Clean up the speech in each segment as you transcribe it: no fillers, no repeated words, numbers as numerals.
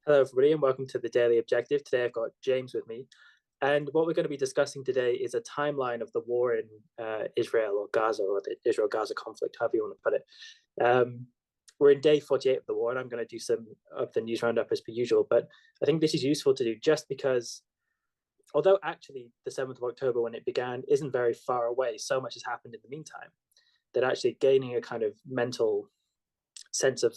Hello, everybody, and welcome to the Daily Objective. Today I've got James with me. And what we're going to be discussing today is a timeline of the war in Israel or Gaza, or the Israel-Gaza conflict, however you want to put it. We're in day 48 of the war, and I'm going to do some of the news roundup as per usual. But I think this is useful to do just because, although actually the 7th of October, when it began, isn't very far away, so much has happened in the meantime that actually gaining a kind of mental sense of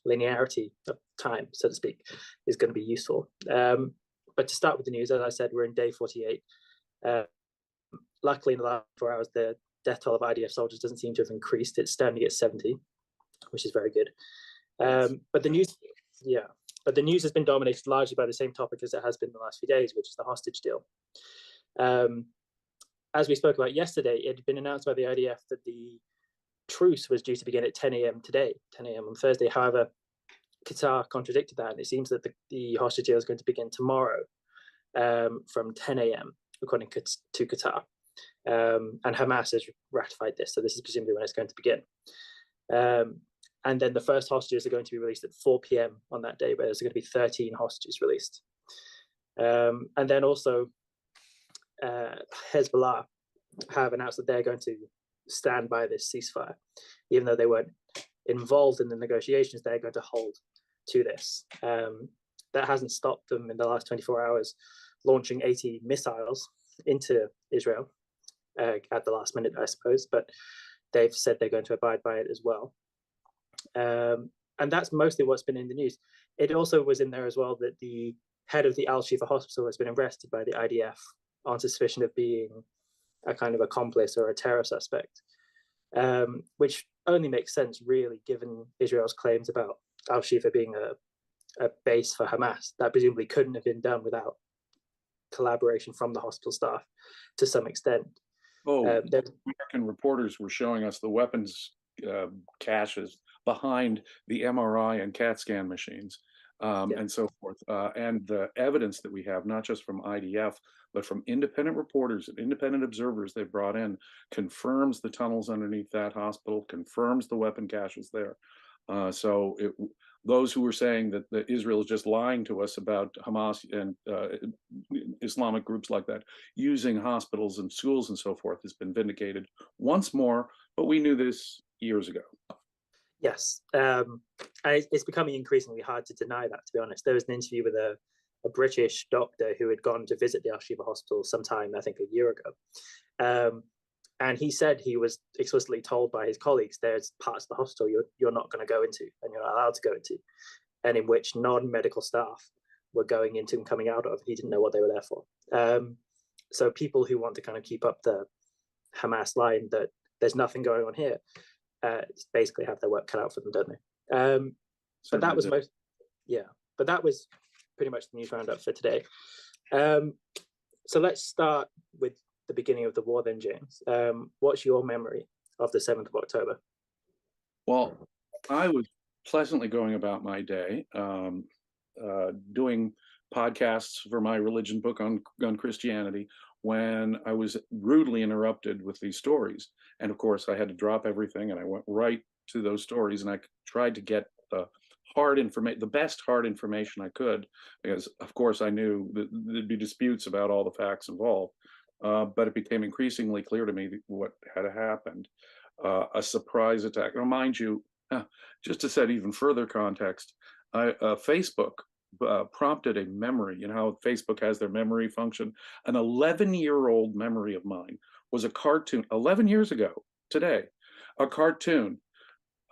linearity of time, so to speak, is going to be useful. But to start with the news, as I said, we're in day 48. Luckily, in the last 4 hours, the death toll of IDF soldiers doesn't seem to have increased. It's standing at 70, which is very good. But the news has been dominated largely by the same topic as it has been the last few days, which is the hostage deal. As we spoke about yesterday, it had been announced by the IDF that the truce was due to begin at 10 a.m. today, 10 a.m. on Thursday. However, Qatar contradicted that, and it seems that the hostage deal is going to begin tomorrow from 10 a.m., according to Qatar. And Hamas has ratified this, so this is presumably when it's going to begin. And then the first hostages are going to be released at 4 p.m. on that day, where there's going to be 13 hostages released. And then also Hezbollah have announced that they're going to stand by this ceasefire, even though they weren't involved in the negotiations. They're going to hold to this. That hasn't stopped them in the last 24 hours launching 80 missiles into Israel at the last minute, I suppose, but they've said they're going to abide by it as well. And that's mostly what's been in the news. It also was in there as well that the head of the Al-Shifa hospital has been arrested by the IDF on suspicion of being a kind of accomplice or a terror suspect, which only makes sense, really, given Israel's claims about Al-Shifa being a base for Hamas. That presumably couldn't have been done without collaboration from the hospital staff to some extent. American reporters were showing us the weapons caches behind the MRI and CAT scan machines and so forth. And the evidence that we have, not just from IDF, but from independent reporters and independent observers they've brought in, confirms the tunnels underneath that hospital, confirms the weapon caches there. Those who were saying that Israel is just lying to us about Hamas and Islamic groups like that using hospitals and schools and so forth has been vindicated once more, but we knew this years ago. Yes, and it's becoming increasingly hard to deny that, to be honest. There was an interview with a British doctor who had gone to visit the Al-Shifa hospital sometime, I think, a year ago. And he said he was explicitly told by his colleagues, there's parts of the hospital you're not going to go into and you're not allowed to go into, and in which non-medical staff were going into and coming out of. He didn't know what they were there for. So people who want to kind of keep up the Hamas line that there's nothing going on here basically have their work cut out for them, don't they? But that was but that was pretty much the news roundup for today. So let's start with the beginning of the war then, James. What's your memory of the 7th of October? Well, I was pleasantly going about my day, doing podcasts for my religion book on Christianity, when I was rudely interrupted with these stories. And of course, I had to drop everything and I went right to those stories, and I tried to get the best hard information I could, because of course I knew that there'd be disputes about all the facts involved. But it became increasingly clear to me what had happened. A surprise attack. Now, mind you, just to set even further context, Facebook prompted a memory. You know how Facebook has their memory function? An 11-year-old memory of mine was a cartoon, 11 years ago today, a cartoon.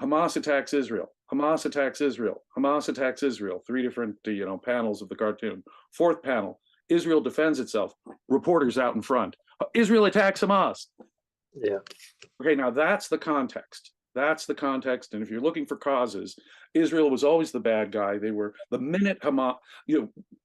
Hamas attacks Israel. Hamas attacks Israel. Hamas attacks Israel. 3 different, panels of the cartoon. 4th panel, Israel defends itself. Reporters out in front. Israel attacks Hamas. Yeah. Okay, now that's the context. That's the context. And if you're looking for causes, Israel was always the bad guy. They were the minute Hamas,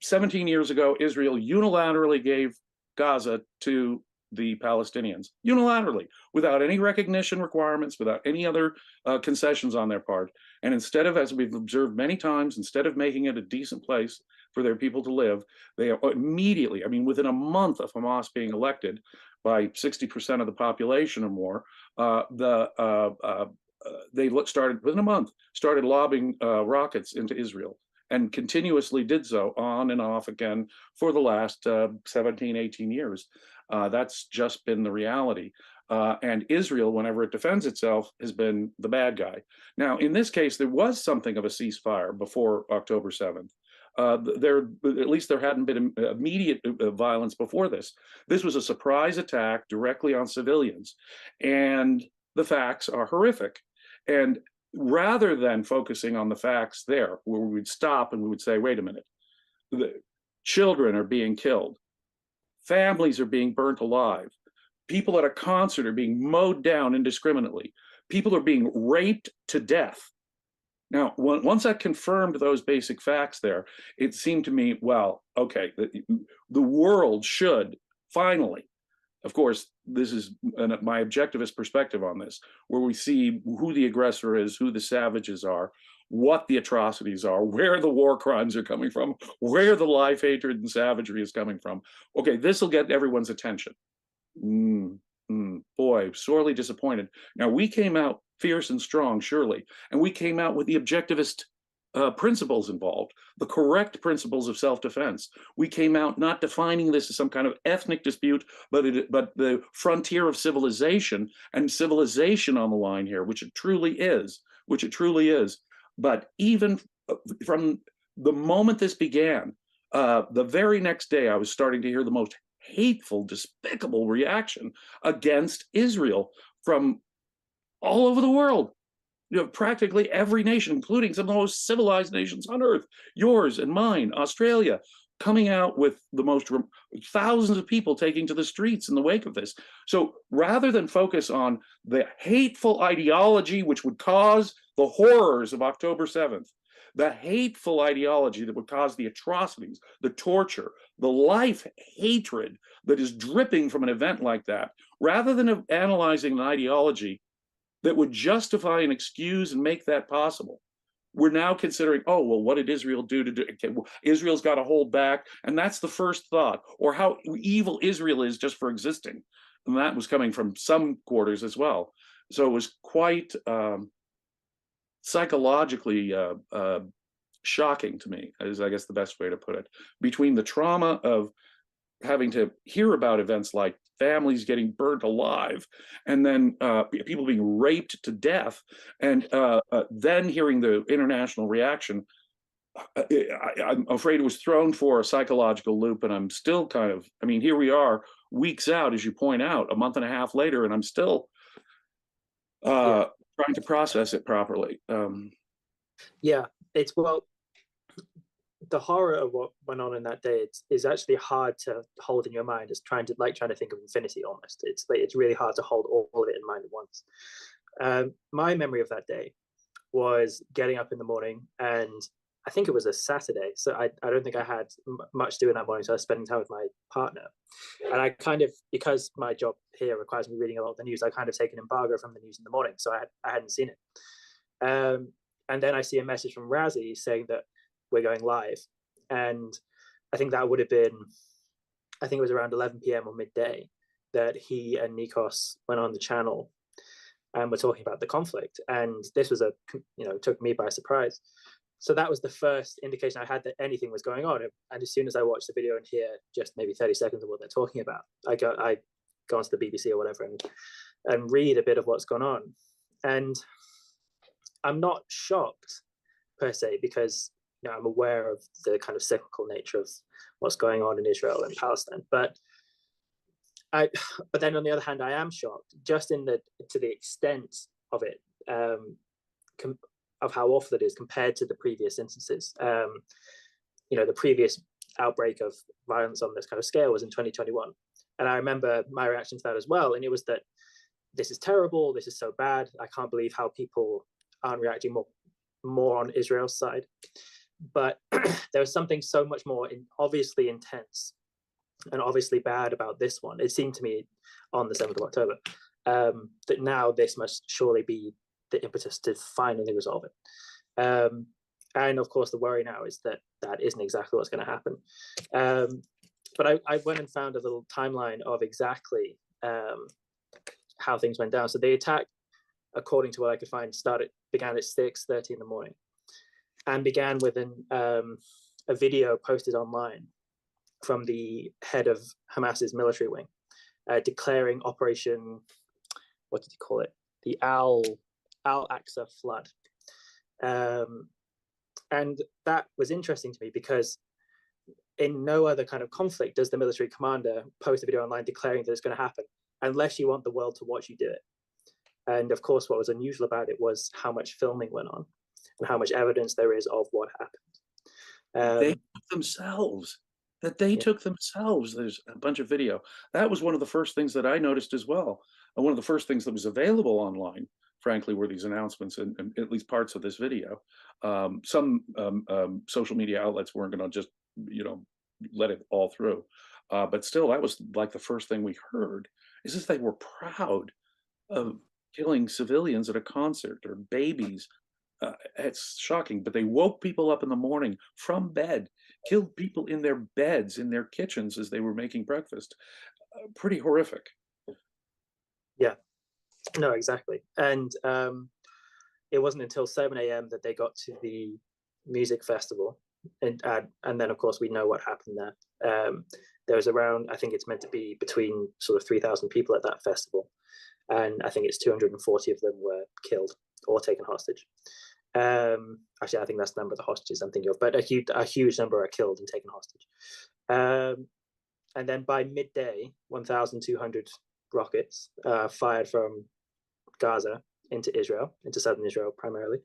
17 years ago, Israel unilaterally gave Gaza to the Palestinians, unilaterally, without any recognition requirements, without any other concessions on their part. And instead of, as we've observed many times, instead of making it a decent place for their people to live, they immediately, within a month of Hamas being elected by 60% of the population or more, they started, within a month, started lobbing rockets into Israel. and continuously did so on and off again for the last 17, 18 years. That's just been the reality. And Israel, whenever it defends itself, has been the bad guy. Now, in this case, there was something of a ceasefire before October 7th. At least there hadn't been immediate violence before this. This was a surprise attack directly on civilians, and the facts are horrific. And rather than focusing on the facts there, where we would stop and we would say, wait a minute, the children are being killed, families are being burnt alive, people at a concert are being mowed down indiscriminately, people are being raped to death. Now, once I confirmed those basic facts there, it seemed to me, well, okay, the world should finally, of course, this is my objectivist perspective on this, where we see who the aggressor is, who the savages are, what the atrocities are, where the war crimes are coming from, where the life hatred and savagery is coming from. Okay, this will get everyone's attention. Boy, sorely disappointed. Now, we came out fierce and strong, surely, and we came out with the objectivist principles involved, the correct principles of self-defense. We came out not defining this as some kind of ethnic dispute, but the frontier of civilization, and civilization on the line here, which it truly is, But even from the moment this began, the very next day, I was starting to hear the most hateful, despicable reaction against Israel from all over the world. Practically every nation, including some of the most civilized nations on earth, yours and mine, Australia, coming out with the most thousands of people taking to the streets in the wake of this. So rather than focus on the hateful ideology which would cause the horrors of October 7th, the hateful ideology that would cause the atrocities, the torture, the life hatred that is dripping from an event like that, rather than analyzing an ideology that would justify and excuse and make that possible, we're now considering, oh, well, what did Israel do to do? Okay, well, Israel's got to hold back. And that's the first thought, or how evil Israel is just for existing. And that was coming from some quarters as well. So it was quite psychologically shocking to me, is I guess the best way to put it, between the trauma of having to hear about events like families getting burnt alive, and then people being raped to death, and then hearing the international reaction. I'm afraid it was thrown for a psychological loop, and I'm still kind of, I mean, here we are weeks out, as you point out, a month and a half later, and I'm still trying to process it properly. Yeah, it's, well, the horror of what went on in that day is actually hard to hold in your mind. It's trying to think of infinity almost. It's really hard to hold all of it in mind at once. My memory of that day was getting up in the morning, and I think it was a Saturday, so I don't think I had much to do in that morning, so I was spending time with my partner. And I kind of, because my job here requires me reading a lot of the news, I kind of take an embargo from the news in the morning, so I hadn't seen it. And then I see a message from Razi saying that we're going live. And I think that would have been, I think it was around 11 p.m. or midday that he and Nikos went on the channel and were talking about the conflict. And this was took me by surprise. So that was the first indication I had that anything was going on. And as soon as I watched the video and hear just maybe 30 seconds of what they're talking about, I go onto the BBC or whatever and read a bit of what's gone on. And I'm not shocked per se, because I'm aware of the kind of cyclical nature of what's going on in Israel and Palestine. But then on the other hand, I am shocked just to the extent of it, of how awful it is compared to the previous instances. The previous outbreak of violence on this kind of scale was in 2021. And I remember my reaction to that as well. And it was that this is terrible. This is so bad. I can't believe how people aren't reacting more on Israel's side. But there was something so much more obviously intense and obviously bad about this one. It seemed to me on the 7th of October that now this must surely be the impetus to finally resolve it. And of course, the worry now is that isn't exactly what's going to happen. But I went and found a little timeline of exactly how things went down. So the attack, according to what I could find, began at 6:30 in the morning. and began with a video posted online from the head of Hamas's military wing, declaring Operation, what did he call it? The Al-Aqsa Flood. And that was interesting to me because in no other kind of conflict does the military commander post a video online declaring that it's going to happen, unless you want the world to watch you do it. And of course, what was unusual about it was how much filming went on and how much evidence there is of what happened. They took themselves. Took themselves. There's a bunch of video. That was one of the first things that I noticed as well. And one of the first things that was available online, frankly, were these announcements and at least parts of this video. Some social media outlets weren't going to just, let it all through. But still, that was like the first thing we heard, is that they were proud of killing civilians at a concert or babies. It's shocking, but they woke people up in the morning from bed, killed people in their beds, in their kitchens as they were making breakfast. Pretty horrific. Yeah, no, exactly. And it wasn't until 7 a.m. that they got to the music festival. And then, of course, we know what happened there. There was around, I think it's meant to be between sort of 3,000 people at that festival. And I think it's 240 of them were killed or taken hostage. Actually, I think that's the number of the hostages I'm thinking of, but a huge number are killed and taken hostage. And then by midday, 1,200 rockets fired from Gaza into Israel, into southern Israel primarily.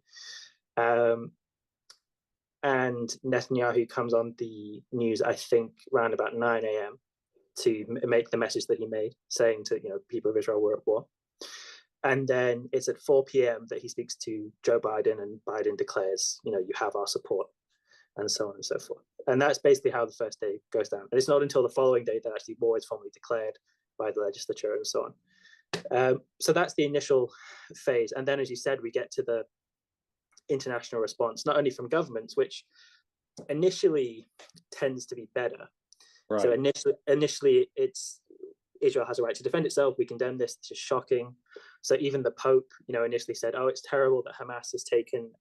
And Netanyahu comes on the news, I think, around about 9 a.m. to make the message that he made, saying to people of Israel, we're at war. And then it's at 4 p.m. that he speaks to Joe Biden, and Biden declares, you have our support, and so on and so forth. And that's basically how the first day goes down. And it's not until the following day that actually war is formally declared by the legislature and so on. So that's the initial phase. And then, as you said, we get to the international response, not only from governments, which initially tends to be better. Right. So initially it's Israel has a right to defend itself. We condemn this. This is shocking. So even the Pope, initially said, "Oh, it's terrible that Hamas has taken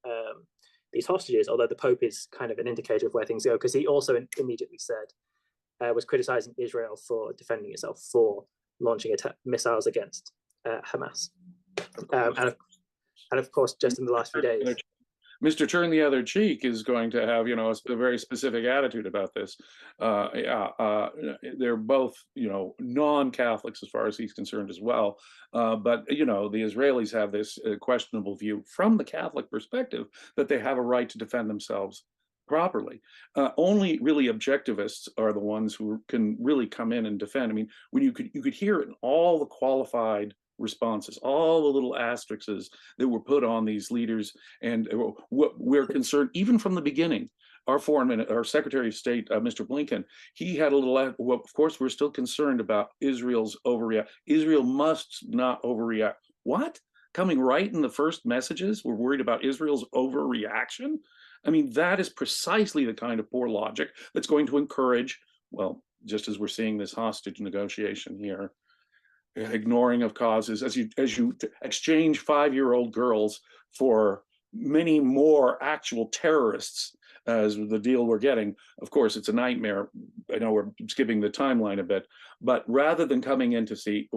these hostages." Although the Pope is kind of an indicator of where things go, because he also immediately said, was criticizing Israel for defending itself, for launching missiles against Hamas. And of course, just in the last few days, Mr. Turn the Other Cheek is going to have, a very specific attitude about this. They're both, non-Catholics as far as he's concerned as well. But, the Israelis have this questionable view from the Catholic perspective that they have a right to defend themselves properly. Only really objectivists are the ones who can really come in and defend. I mean, when you could hear it in all the qualified responses, all the little asterisks that were put on these leaders, and what we're concerned, even from the beginning. Our Secretary of State, Mr. Blinken, he had a little. Well, of course, we're still concerned about Israel's overreact. Israel must not overreact. What? Coming right in the first messages, we're worried about Israel's overreaction. I mean, that is precisely the kind of poor logic that's going to encourage, well, just as we're seeing this hostage negotiation here, ignoring of causes, as you exchange 5-year-old girls for many more actual terrorists, as the deal we're getting. Of course, it's a nightmare. I know we're skipping the timeline a bit, but rather than coming in to say,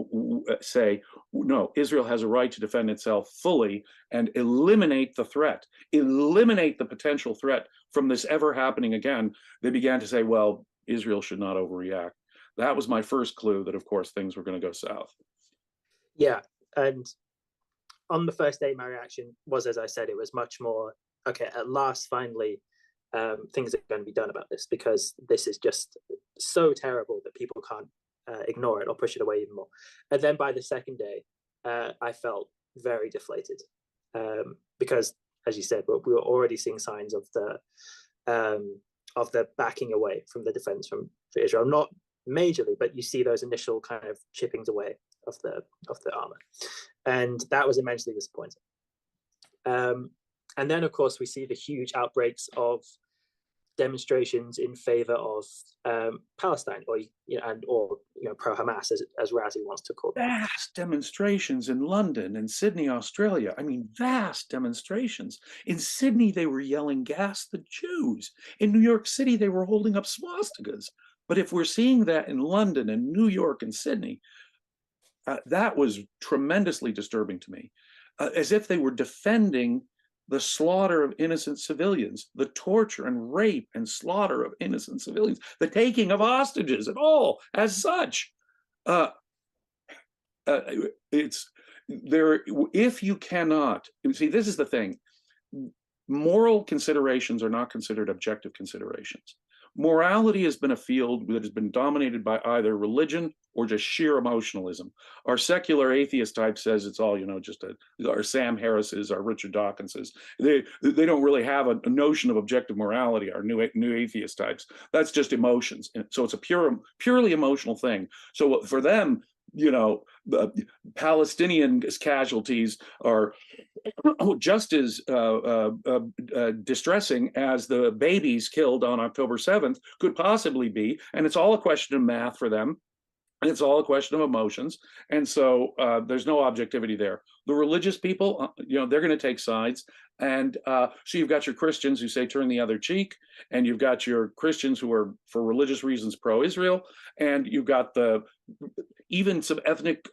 no, Israel has a right to defend itself fully and eliminate the threat, eliminate the potential threat from this ever happening again, they began to say, well, Israel should not overreact. That was my first clue that, of course, things were going to go south. Yeah. And on the first day, my reaction was, as I said, it was much more, okay, at last, finally, things are going to be done about this, because this is just so terrible that people can't ignore it or push it away even more. And then by the second day, I felt very deflated because, as you said, we were already seeing signs of the backing away from the defense for Israel. Not majorly, but you see those initial kind of chippings away of the armor, and that was immensely disappointing. And then, of course, we see the huge outbreaks of demonstrations in favor of Palestine, or pro-Hamas, as Razzie wants to call them. Vast demonstrations in London and Sydney, Australia. I mean, vast demonstrations. In Sydney, they were yelling, "Gas the Jews." In New York City, they were holding up swastikas. But if we're seeing that in London and New York and Sydney, that was tremendously disturbing to me, as if they were defending the slaughter of innocent civilians, the torture and rape and slaughter of innocent civilians, the taking of hostages at all as such. It's there. If you cannot see, this is the thing: moral considerations are not considered objective considerations. Morality has been a field that has been dominated by either religion or just sheer emotionalism. Our secular atheist type says it's all, our Sam Harris's, our Richard Dawkins's. They don't really have a notion of objective morality, our new atheist types. That's just emotions. And so it's a purely emotional thing. So for them, the Palestinian casualties are just as distressing as the babies killed on October 7th could possibly be. And it's all a question of math for them. And it's all a question of emotions. And so there's no objectivity there. The religious people, they're going to take sides. And so you've got your Christians who say turn the other cheek, and you've got your Christians who are, for religious reasons, pro-Israel, and you've got even some ethnic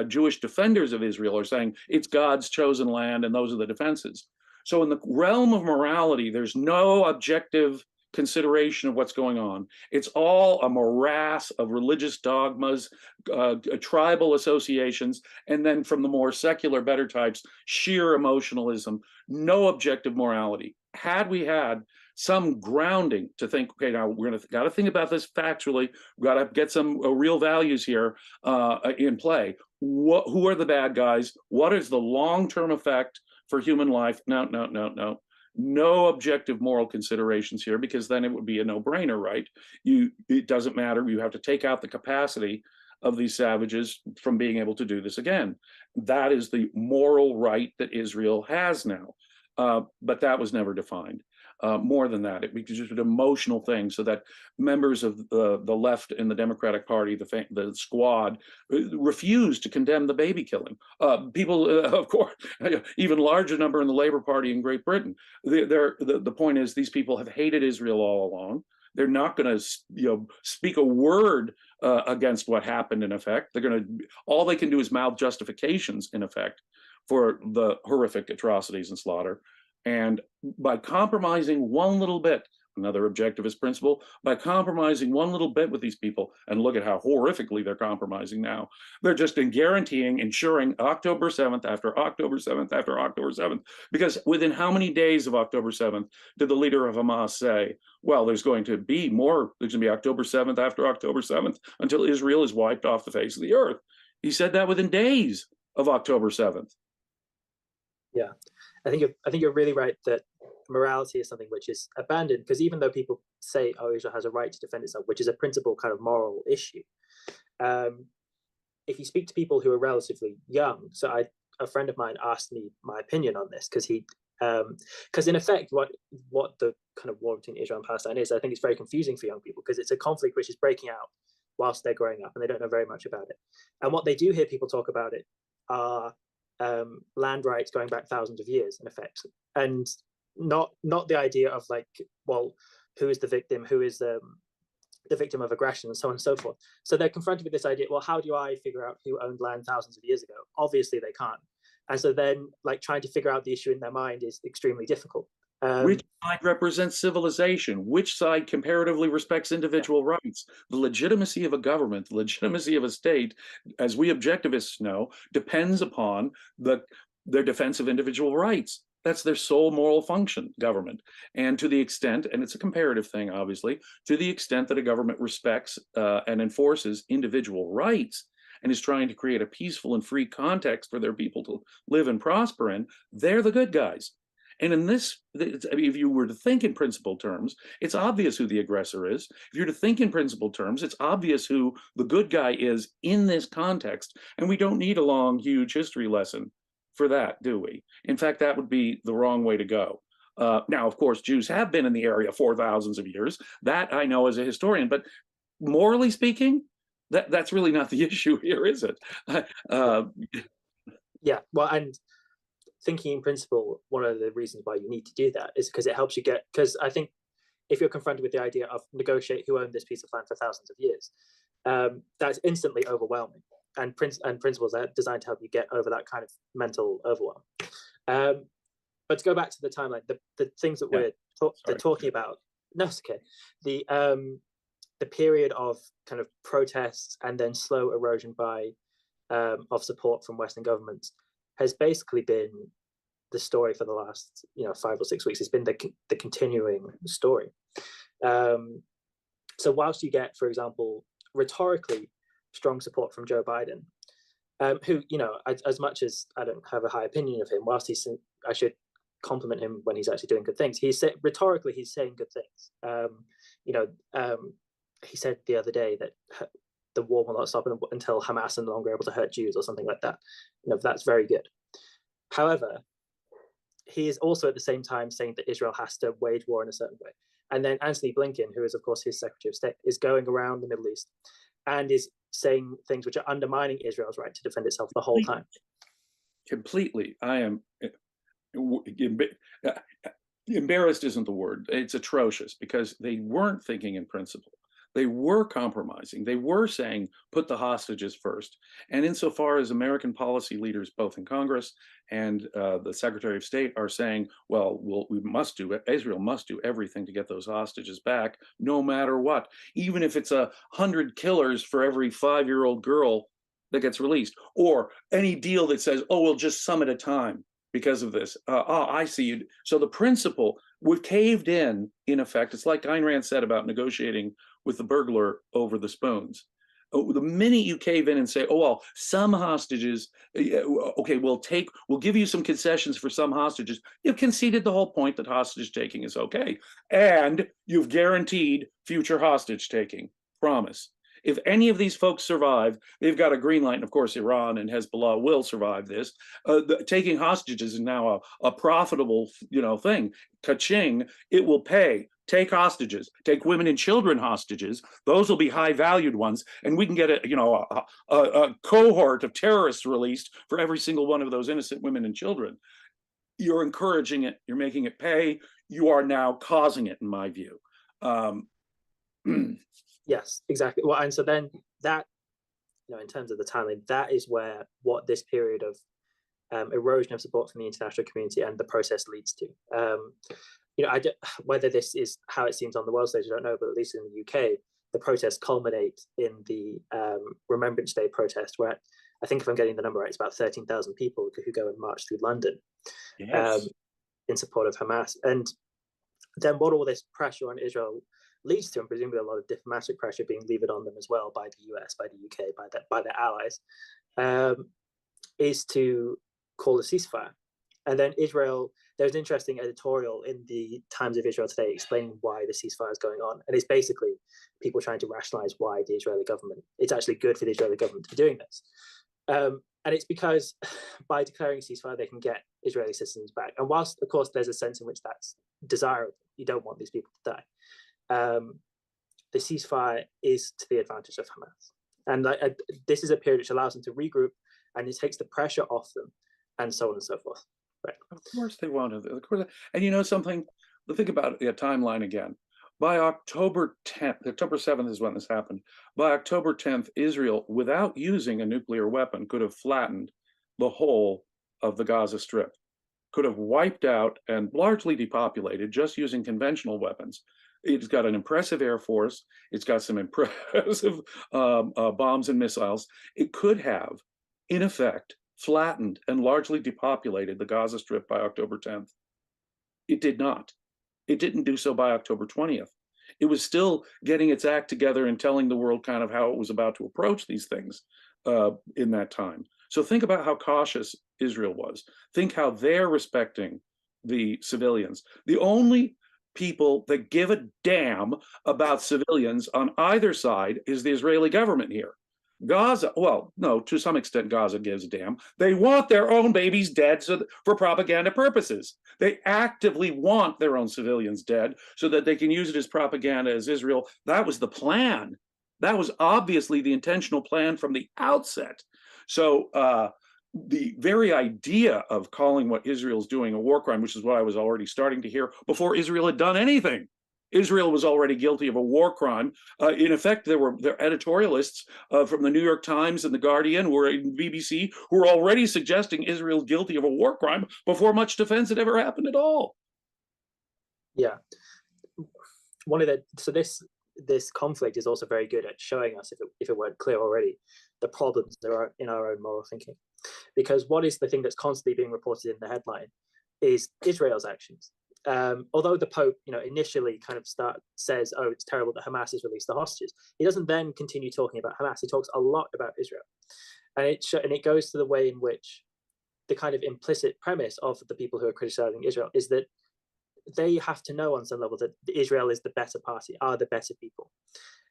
Jewish defenders of Israel are saying it's God's chosen land, and those are the defenses. So in the realm of morality, there's no objective consideration of what's going on. It's all a morass of religious dogmas, tribal associations, and then from the more secular, better types, sheer emotionalism, no objective morality. Had we had some grounding to think, okay, now we're got to think about this factually, we've got to get some real values here in play. Who are the bad guys? What is the long-term effect for human life? No objective moral considerations here, because then it would be a no-brainer, right? It doesn't matter. You have to take out the capacity of these savages from being able to do this again. That is the moral right that Israel has now. But that was never defined. More than that, it was just an emotional thing, so that members of the left in the Democratic Party, the squad, refused to condemn the baby killing. People, of course, even larger number in the Labour Party in Great Britain. The point is, these people have hated Israel all along. They're not going to, speak a word against what happened. In effect, all they can do is mouth justifications, in effect, for the horrific atrocities and slaughter. And by compromising one little bit, another objectivist principle, by compromising one little bit with these people, and look at how horrifically they're compromising now, they're just ensuring October 7th after October 7th after October 7th. Because within how many days of October 7th did the leader of Hamas say, well, there's going to be October 7th after October 7th until Israel is wiped off the face of the earth? He said that within days of October 7th. Yeah, I think you're really right that morality is something which is abandoned, because even though people say, oh, Israel has a right to defend itself, which is a principal kind of moral issue, if you speak to people who are relatively young, so a friend of mine asked me my opinion on this, because in effect what the kind of war between Israel and Palestine is, I think it's very confusing for young people, because it's a conflict which is breaking out whilst they're growing up and they don't know very much about it. And what they do hear people talk about it are land rights going back thousands of years, in effect, and not the idea of like, well, who is the victim, who is the victim of aggression, and so on and so forth. So they're confronted with this idea, well, how do I figure out who owned land thousands of years ago? Obviously they can't. And so then, like, trying to figure out the issue in their mind is extremely difficult. Which side represents civilization? Which side comparatively respects individual rights? The legitimacy of a government, the legitimacy of a state, as we objectivists know, depends upon their defense of individual rights. That's their sole moral function, government. And to the extent, and it's a comparative thing, obviously, to the extent that a government respects and enforces individual rights and is trying to create a peaceful and free context for their people to live and prosper in, they're the good guys. And in this, if you were to think in principle terms, it's obvious who the aggressor is. If you're to think in principle terms, it's obvious who the good guy is in this context. And we don't need a long, huge history lesson for that, do we? In fact, that would be the wrong way to go. Now, of course, Jews have been in the area for thousands of years. That I know as a historian, but morally speaking, that's really not the issue here, is it? Yeah, well, and thinking in principle, one of the reasons why you need to do that is because it helps you get, because I think if you're confronted with the idea of negotiate who owned this piece of land for thousands of years, that's instantly overwhelming. And principles are designed to help you get over that kind of mental overwhelm. But to go back to the timeline, the things that they're talking about, no, it's okay. The period of kind of protests and then slow erosion of support from Western governments has basically been the story for the last 5 or 6 weeks. It's been the continuing story. So whilst you get, for example, rhetorically strong support from Joe Biden, who, as much as I don't have a high opinion of him, whilst I should compliment him when he's actually doing good things, rhetorically he's saying good things. He said the other day that the war will not stop until Hamas are no longer able to hurt Jews or something like that. That's very good. However, he is also at the same time saying that Israel has to wage war in a certain way. And then Antony Blinken, who is of course his Secretary of State, is going around the Middle East and is saying things which are undermining Israel's right to defend itself the whole time. Completely. I am embarrassed isn't the word. It's atrocious because they weren't thinking in principle. They were compromising. They were saying, put the hostages first. And insofar as American policy leaders, both in Congress and the Secretary of State, are saying, well, Israel must do everything to get those hostages back, no matter what, even if it's 100 killers for every 5-year-old girl that gets released, or any deal that says, oh, we'll just some at a time because of this. I see you. So the principle, we've caved in effect. It's like Ayn Rand said about negotiating with the burglar over the spoons. The minute you cave in and say, oh, well, some hostages, okay, we'll give you some concessions for some hostages, you've conceded the whole point that hostage taking is okay. And you've guaranteed future hostage taking. Promise. If any of these folks survive, they've got a green light, and of course Iran and Hezbollah will survive this. Taking hostages is now a profitable, thing. Ka-ching, it will pay. Take hostages, take women and children hostages. Those will be high-valued ones, and we can get a cohort of terrorists released for every single one of those innocent women and children. You're encouraging it. You're making it pay. You are now causing it, in my view. Yes, exactly. Well, and so then that, in terms of the timeline, that is where what this period of erosion of support from the international community and the process leads to. Whether this is how it seems on the world stage, I don't know, but at least in the UK, the protests culminate in the Remembrance Day protest, where I think if I'm getting the number right, it's about 13,000 people who go and march through London. Yes. In support of Hamas. And then what all this pressure on Israel leads to, and presumably a lot of diplomatic pressure being levered on them as well by the US, by the UK, by their allies, is to call a ceasefire. And then Israel, there's an interesting editorial in the Times of Israel today explaining why the ceasefire is going on. And it's basically people trying to rationalize why the Israeli government, it's actually good for the Israeli government to be doing this. And it's because by declaring a ceasefire, they can get Israeli citizens back. And whilst, of course, there's a sense in which that's desirable, you don't want these people to die. The ceasefire is to the advantage of Hamas. And this is a period which allows them to regroup, and it takes the pressure off them, and so on and so forth. Right. Of course they want to. Of course. And you know something? Think about the timeline again. By October 10th, October 7th is when this happened. By October 10th, Israel, without using a nuclear weapon, could have flattened the whole of the Gaza Strip, could have wiped out and largely depopulated just using conventional weapons. It's got an impressive air force. It's got some impressive bombs and missiles. It could have, in effect, flattened and largely depopulated the Gaza Strip by October 10th. It did not. It didn't do so by October 20th. It was still getting its act together and telling the world kind of how it was about to approach these things in that time. So think about how cautious Israel was. Think how they're respecting the civilians. The only people that give a damn about civilians on either side is the Israeli government here. Gaza, well, no, to some extent, Gaza gives a damn. They want their own babies dead for propaganda purposes. They actively want their own civilians dead so that they can use it as propaganda as Israel. That was the plan. That was obviously the intentional plan from the outset. So the very idea of calling what Israel's doing a war crime, which is what I was already starting to hear before Israel had done anything. Israel was already guilty of a war crime. In effect, there editorialists from the New York Times and the Guardian, who were in BBC, who were already suggesting Israel's guilty of a war crime before much defense had ever happened at all. Yeah, this conflict is also very good at showing us, if it weren't clear already, the problems there are in our own moral thinking. Because what is the thing that's constantly being reported in the headline is Israel's actions. Although the Pope, initially kind of says, "Oh, it's terrible that Hamas has released the hostages," he doesn't then continue talking about Hamas. He talks a lot about Israel, and it goes to the way in which the kind of implicit premise of the people who are criticizing Israel is that they have to know on some level that Israel is the better party, are the better people,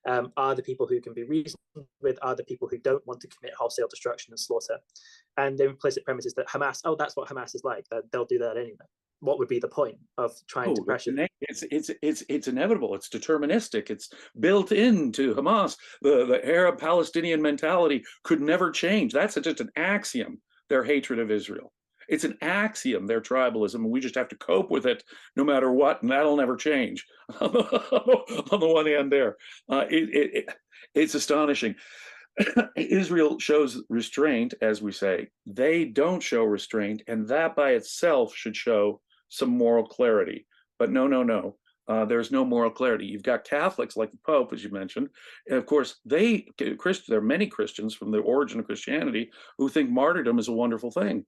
are the people who can be reasoned with, are the people who don't want to commit wholesale destruction and slaughter. And the implicit premise is that Hamas, that's what Hamas is like, that they'll do that anyway. What would be the point of trying to pressure? It's inevitable. It's deterministic. It's built into Hamas. The Arab Palestinian mentality could never change. That's just an axiom, their hatred of Israel. It's an axiom, their tribalism, and we just have to cope with it no matter what, and that'll never change. On the one hand there. It's astonishing. Israel shows restraint, as we say. They don't show restraint, and that by itself should show some moral clarity. But no. There's no moral clarity. You've got Catholics like the Pope, as you mentioned. And of course, there are many Christians from the origin of Christianity who think martyrdom is a wonderful thing,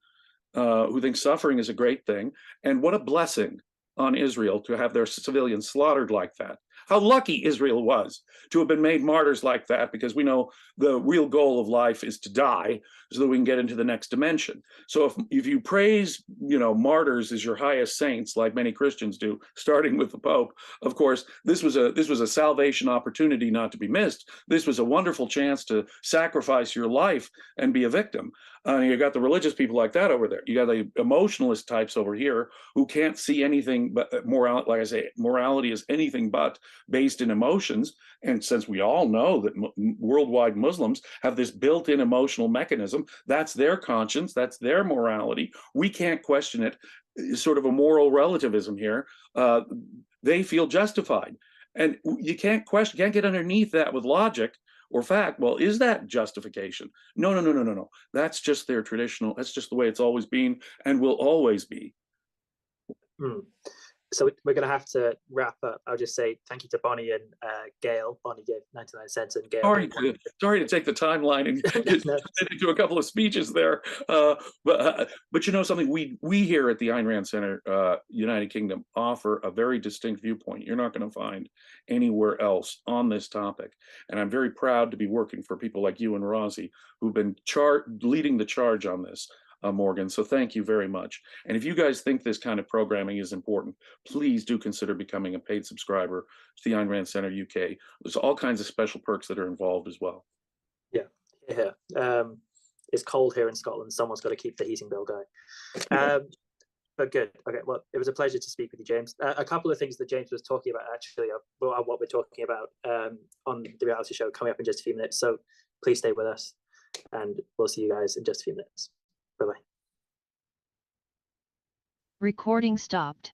who think suffering is a great thing. And what a blessing on Israel to have their civilians slaughtered like that. How lucky Israel was to have been made martyrs like that, because we know the real goal of life is to die so that we can get into the next dimension. So if you praise, martyrs as your highest saints, like many Christians do, starting with the Pope, of course, this was a salvation opportunity not to be missed. This was a wonderful chance to sacrifice your life and be a victim. You got the religious people like that over there. You got the emotionalist types over here who can't see anything but morality. Like I say, morality is anything but based in emotions. And since we all know that worldwide Muslims have this built-in emotional mechanism, that's their conscience, that's their morality. We can't question it. It's sort of a moral relativism here. They feel justified, and you can't get underneath that with logic or fact. Well, is that justification? No. That's just their traditional. That's just the way it's always been and will always be. So we're going to have to wrap up. I'll just say thank you to Bonnie and Gail. Bonnie gave 99 cents and Gail. Sorry to take the timeline and do a couple of speeches there. But something, we here at the Ayn Rand Center, United Kingdom, offer a very distinct viewpoint you're not going to find anywhere else on this topic. And I'm very proud to be working for people like you and Rosie, who've been leading the charge on this. Morgan, so thank you very much. And if you guys think this kind of programming is important, please do consider becoming a paid subscriber to the Ayn Rand Center UK. There's all kinds of special perks that are involved as well. Yeah. It's cold here in Scotland. Someone's got to keep the heating bill going. But good. Okay, well, it was a pleasure to speak with you, James. A couple of things that James was talking about actually are what we're talking about on the reality show coming up in just a few minutes. So please stay with us, and we'll see you guys in just a few minutes. Bye-bye. Recording stopped.